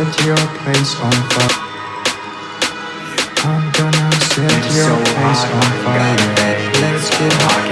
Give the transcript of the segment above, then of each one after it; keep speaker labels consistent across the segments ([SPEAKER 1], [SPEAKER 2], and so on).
[SPEAKER 1] set your place on fire. I'm gonna set your place on fire. Let's get hot.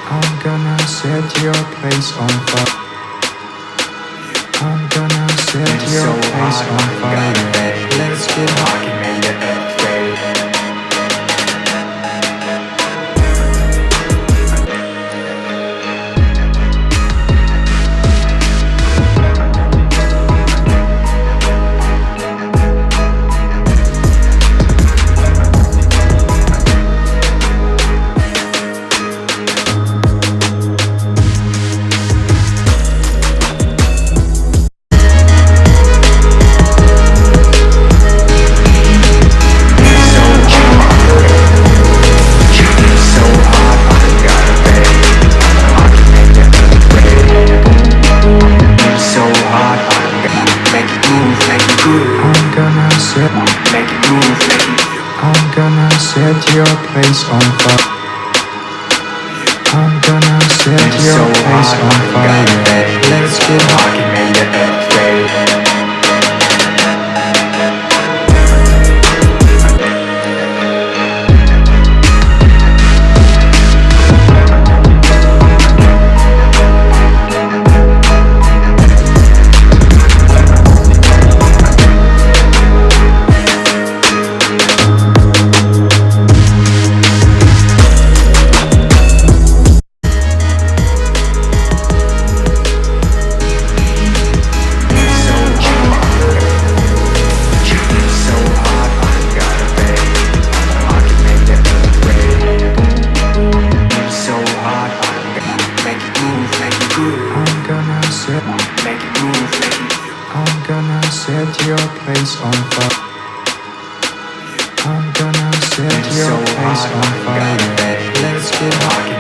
[SPEAKER 1] I'm gonna set your place on fire. I'm gonna set your place on fire. Let's get hot. I'm gonna set your place on fire. I'm gonna set your place on fire. Let's get hot. I'm gonna set your place on fire. I'm gonna set your place on fire. Let's get hot.